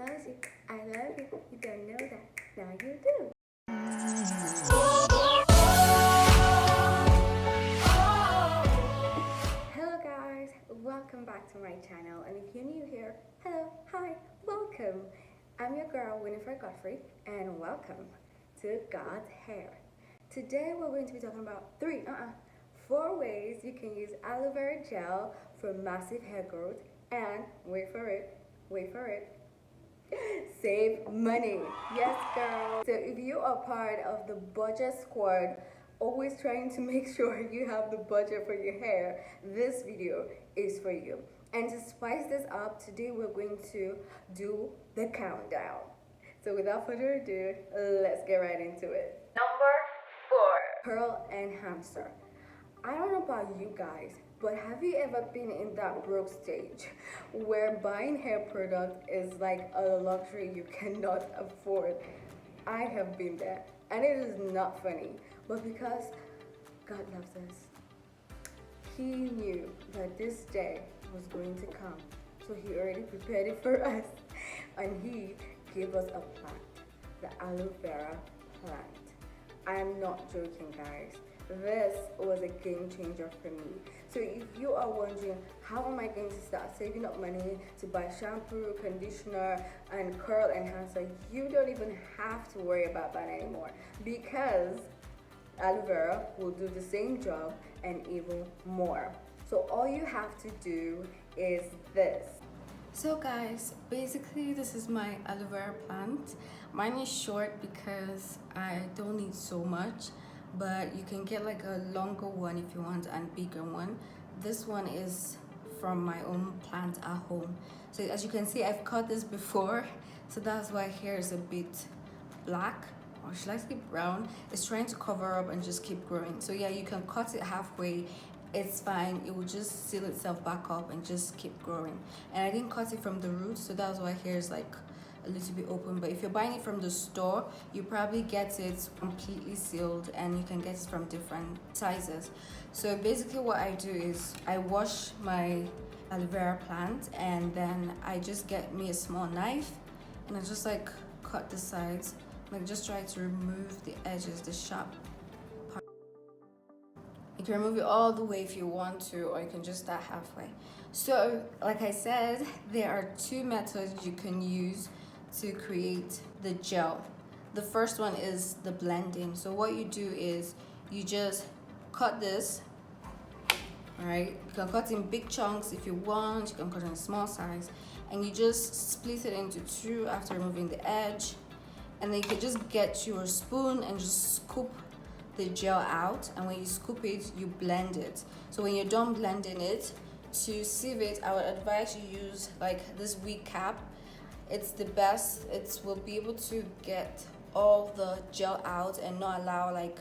loves you. I love you. You don't know that. Now you do. Hello guys, welcome back to my channel. And if you're new here, hello, hi, welcome. I'm your girl Winifred Godfrey, and welcome to God's Hair. Today we're going to be talking about four ways you can use aloe vera gel for massive hair growth and wait for it, save money. Yes, girl. So if you are part of the budget squad, always trying to make sure you have the budget for your hair, this video is for you. And to spice this up, today we're going to do the countdown. So without further ado, let's get right into it. Number 4, curl enhancer. I don't know about you guys, but have you ever been in that broke stage where buying hair product is like a luxury you cannot afford? I have been there, and it is not funny, but because God loves us, He knew that this day was going to come, so He already prepared it for us, and He gave us a plant, the aloe vera plant. I am not joking, guys. This was a game changer for me. So if you are wondering, how am I going to start saving up money to buy shampoo, conditioner, and curl enhancer, you don't even have to worry about that anymore, because aloe vera will do the same job and even more. So all you have to do is this. So guys, basically this is my aloe vera plant. Mine is short because I don't need so much, but you can get like a longer one if you want and bigger one. This one is from my own plant at home. So as you can see, I've cut this before, so that's why hair is a bit black, or should I say brown. It's trying to cover up and just keep growing. So yeah, you can cut it halfway, it's fine, it will just seal itself back up and just keep growing. And I didn't cut it from the roots, so that's why hair is like a little bit open. But if you're buying it from the store, you probably get it completely sealed, and you can get it from different sizes. So basically what I do is I wash my aloe vera plant, and then I just get me a small knife, and I just like cut the sides, like just try to remove the edges, the sharp part. You can remove it all the way if you want to, or you can just start halfway. So like I said, there are 2 methods you can use to create the gel. The first one is the blending. So what you do is you just cut this, all right? You can cut in big chunks if you want, you can cut in a small size, and you just split it into 2 after removing the edge. And then you can just get your spoon and just scoop the gel out, and when you scoop it, you blend it. So when you're done blending it, to sieve it, I would advise you use like this wig cap. It's the best. It will be able to get all the gel out and not allow like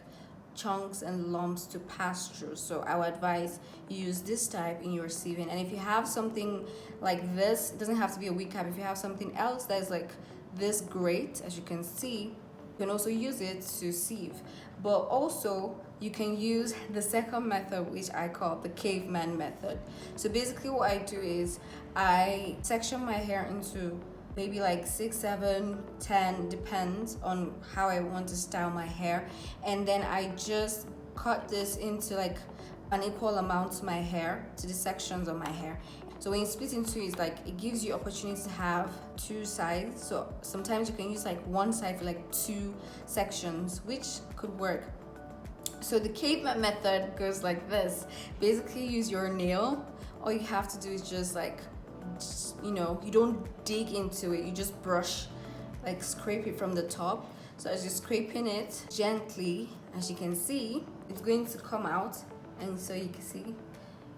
chunks and lumps to pass through. So I would advise you use this type in your sieving. And if you have something like this, it doesn't have to be a wig cap. If you have something else that is like this great, as you can see, you can also use it to sieve. But also you can use the second method, which I call the caveman method. So basically what I do is I section my hair into maybe like 6, 7, 10, depends on how I want to style my hair, and then I just cut this into like an equal amount to my hair, to the sections of my hair. So when you split into it's like it gives you opportunity to have 2 sides. So sometimes you can use like one side for like 2 sections, which could work. So the caveman method goes like this. Basically use your nail. All you have to do is just like, you know, you don't dig into it, you just brush, like scrape it from the top. So as you're scraping it gently, as you can see, it's going to come out, and so you can see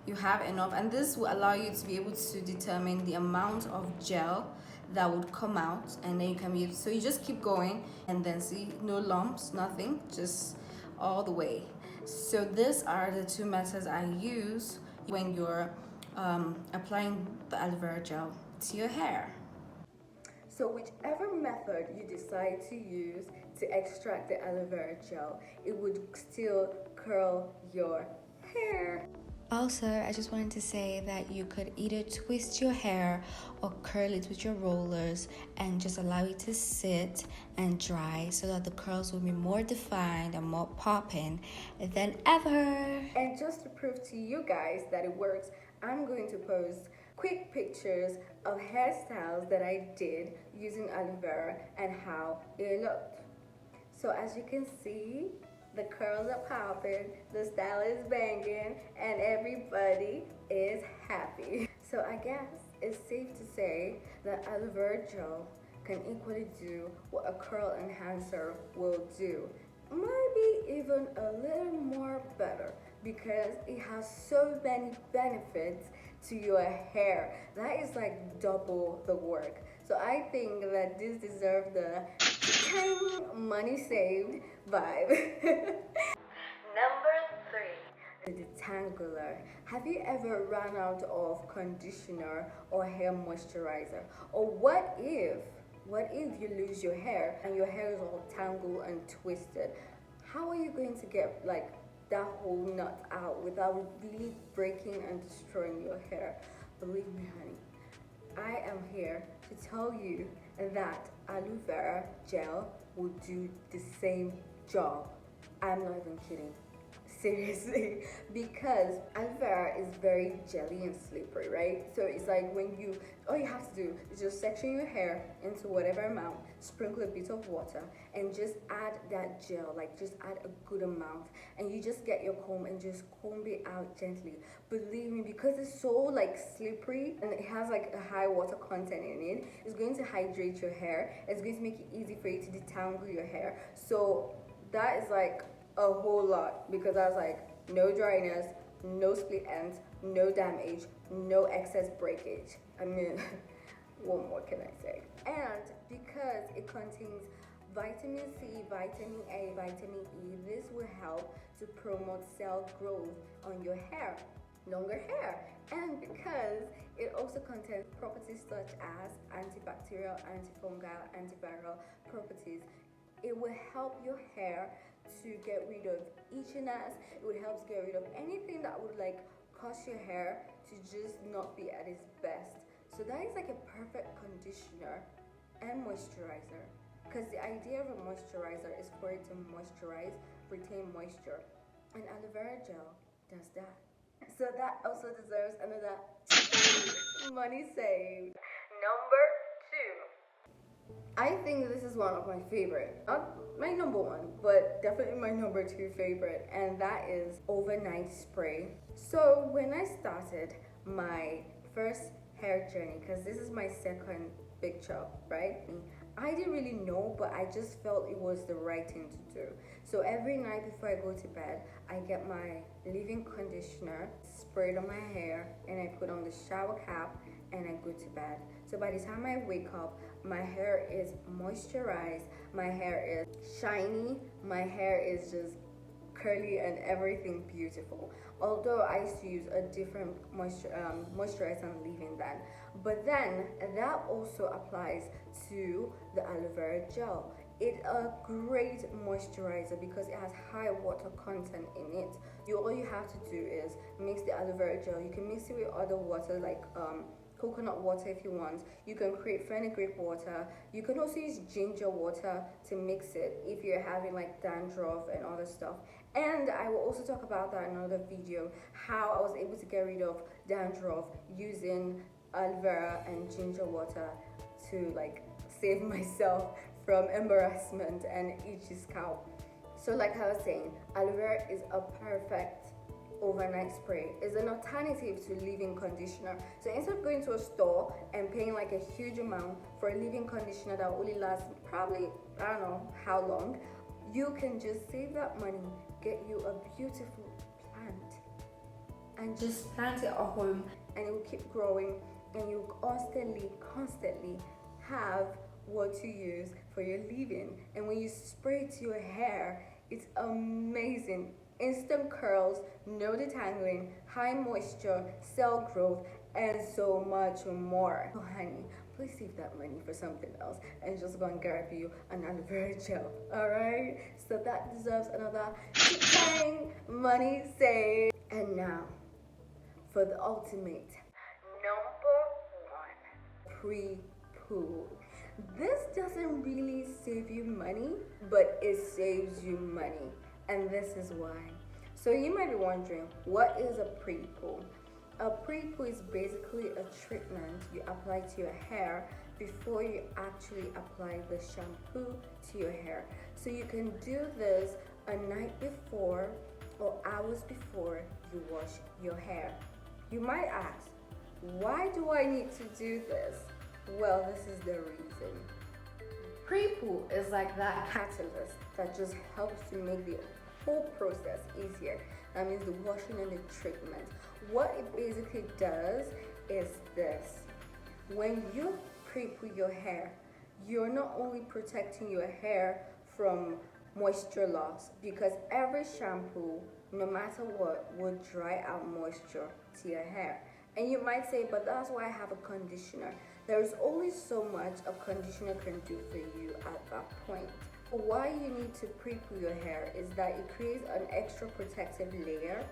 you have enough, and this will allow you to be able to determine the amount of gel that would come out, and then you can be, so you just keep going, and then see, no lumps, nothing, just all the way. So these are the 2 methods I use when you're applying the aloe vera gel to your hair. So whichever method you decide to use to extract the aloe vera gel, it would still curl your hair. Also, I just wanted to say that you could either twist your hair or curl it with your rollers and just allow it to sit and dry so that the curls will be more defined and more popping than ever. And just to prove to you guys that it works, I'm going to post quick pictures of hairstyles that I did using aloe vera and how it looked. So as you can see, the curls are popping, the style is banging, and everybody is happy. So I guess it's safe to say that aloe vera gel can equally do what a curl enhancer will do. Maybe even a little more better because it has so many benefits to your hair. That is like double the work. So I think that this deserves the money saved vibe. Number 3, the Detangler. Have you ever run out of conditioner or hair moisturizer? Or what if you lose your hair and your hair is all tangled and twisted? How are you going to get like that whole knot out without really breaking and destroying your hair? Believe me, honey, I am here to tell you that aloe vera gel will do the same job. I'm not even kidding. Seriously, because aloe vera is very jelly and slippery, right? So it's like all you have to do is just section your hair into whatever amount, sprinkle a bit of water, and just add that gel, like just add a good amount, and you just get your comb and just comb it out gently. Believe me, because it's so like slippery and it has like a high water content in it, it's going to hydrate your hair. It's going to make it easy for you to detangle your hair. So that is like a whole lot, because I was like, no dryness, no split ends, no damage, no excess breakage. I mean, what more can I say? And because it contains vitamin C, vitamin A, vitamin E, this will help to promote cell growth on your hair, longer hair. And because it also contains properties such as antibacterial, antifungal, antiviral properties, it will help your hair to get rid of itchiness. It would help to get rid of anything that would like cause your hair to just not be at its best. So that is like a perfect conditioner and moisturizer, because the idea of a moisturizer is for it to moisturize, retain moisture, and aloe vera gel does that. So that also deserves another money saved. Number 2. I think this is one of my favorite, not my number 1, but definitely my number 2 favorite, and that is overnight spray. So when I started my first hair journey, because this is my second big chop, right? I didn't really know, but I just felt it was the right thing to do. So every night before I go to bed, I get my leave-in conditioner, spray it on my hair, and I put on the shower cap, and I go to bed. So by the time I wake up, my hair is moisturized, my hair is shiny, my hair is just curly and everything beautiful. Although I used to use a different moisturizer and leave-in then. But then that also applies to the aloe vera gel. It's a great moisturizer because it has high water content in it. All you have to do is mix the aloe vera gel. You can mix it with other water like coconut water if you want. You can create fenugreek water. You can also use ginger water to mix it if you're having like dandruff and other stuff. And I will also talk about that in another video, how I was able to get rid of dandruff using aloe vera and ginger water to like save myself from embarrassment and itchy scalp. So like I was saying, aloe vera is a perfect overnight spray. Is an alternative to leave-in conditioner. So instead of going to a store and paying like a huge amount for a leave-in conditioner that only lasts probably, I don't know how long, you can just save that money, get you a beautiful plant, and just plant it at home, and it will keep growing, and you constantly have what to use for your leave-in. And when you spray it to your hair, it's amazing. Instant curls, no detangling, high moisture, cell growth, and so much more. So honey, please save that money for something else and just go and grab you an aloe vera gel. Alright? So that deserves another money saved. And now for the ultimate. Number one, pre-poo. This doesn't really save you money, but it saves you money, and this is why. So you might be wondering, what is a pre-poo? A pre-poo is basically a treatment you apply to your hair before you actually apply the shampoo to your hair. So you can do this a night before or hours before you wash your hair. You might ask, why do I need to do this? Well, this is the reason. Pre-poo is like that catalyst that just helps to make the whole process easier. That means the washing and the treatment. What it basically does is this. When you pre-poo your hair, you're not only protecting your hair from moisture loss, because every shampoo, no matter what, will dry out moisture to your hair. And you might say, but that's why I have a conditioner. There's only so much a conditioner can do for you at that point. Why you need to pre-poo your hair is that it creates an extra protective layer.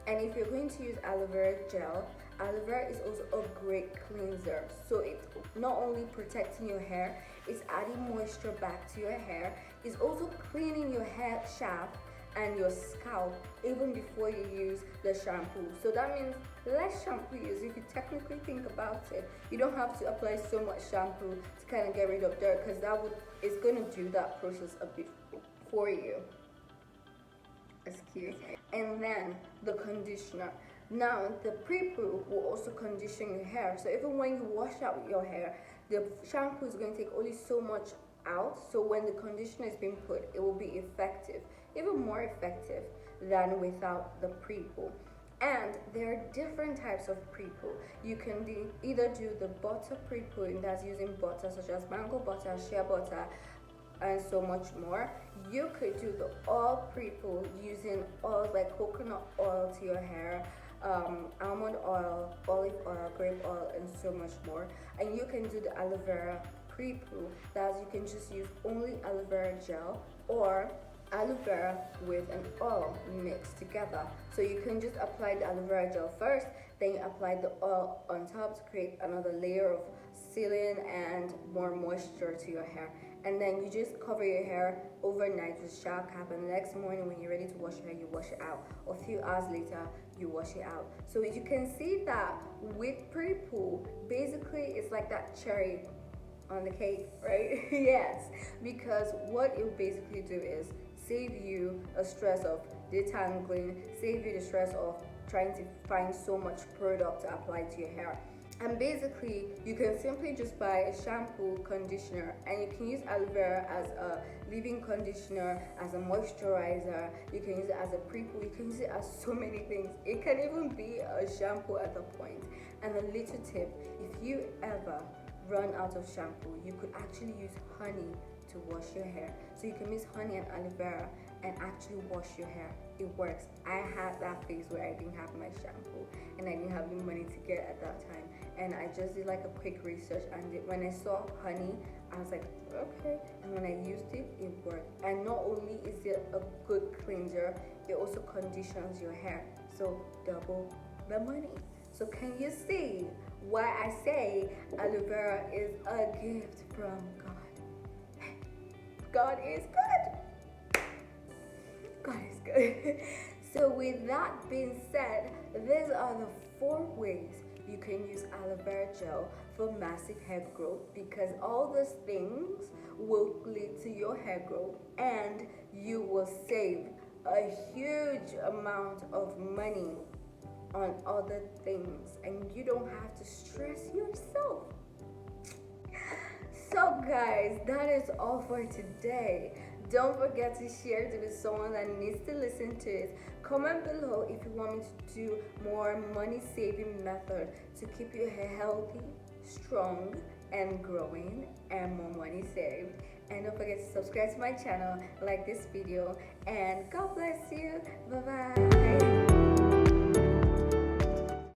And if you're going to use aloe vera gel, aloe vera is also a great cleanser. So it's not only protecting your hair, it's adding moisture back to your hair. It's also cleaning your hair shaft and your scalp even before you use the shampoo. So that means less shampoo use. If you technically think about it, you don't have to apply so much shampoo to kind of get rid of dirt, because it's going to do that process a bit for you. Excuse me. And then the conditioner. Now the pre-poo will also condition your hair. So even when you wash out your hair, the shampoo is going to take only so much out. So when the conditioner is being put, it will be effective, even more effective than without the pre-poo. And there are different types of pre-poo. You can either do the butter pre-pooing, that's using butter such as mango butter, shea butter, and so much more. You could do the oil pre-poo using oils like coconut oil to your hair, almond oil, olive oil, grape oil, and so much more. And you can do the aloe vera pre-poo, that you can just use only aloe vera gel or aloe vera with an oil mixed together. So you can just apply the aloe vera gel first, then you apply the oil on top to create another layer of sealing and more moisture to your hair. And then you just cover your hair overnight with shower cap, and the next morning when you're ready to wash your hair, you wash it out. Or a few hours later, you wash it out. So you can see that with pre-poo, basically it's like that cherry on the cake, right? Yes, because what it will basically do is save you a stress of detangling, save you the stress of trying to find so much product to apply to your hair. And basically, you can simply just buy a shampoo, conditioner, and you can use aloe vera as a leave-in conditioner, as a moisturizer. You can use it as a pre-poo. You can use it as so many things. It can even be a shampoo at the point. And a little tip, if you ever run out of shampoo, you could actually use honey to wash your hair. So you can mix honey and aloe vera and actually wash your hair. It works. I had that phase where I didn't have my shampoo and I didn't have any money to get at that time, and I just did like a quick research, and when I saw honey, I was like, okay. And when I used it, it worked. And not only is it a good cleanser, it also conditions your hair, so double the money. So can you see why I say aloe vera is a gift from God? God is good. God is good. So with that being said, these are the 4 ways you can use aloe vera gel for massive hair growth, because all those things will lead to your hair growth and you will save a huge amount of money on other things, and you don't have to stress yourself. So guys, that is all for today. Don't forget to share it with someone that needs to listen to it. Comment below if you want me to do more money saving method to keep your hair healthy, strong, and growing, and more money saved. And don't forget to subscribe to my channel, like this video, and God bless you. Bye bye.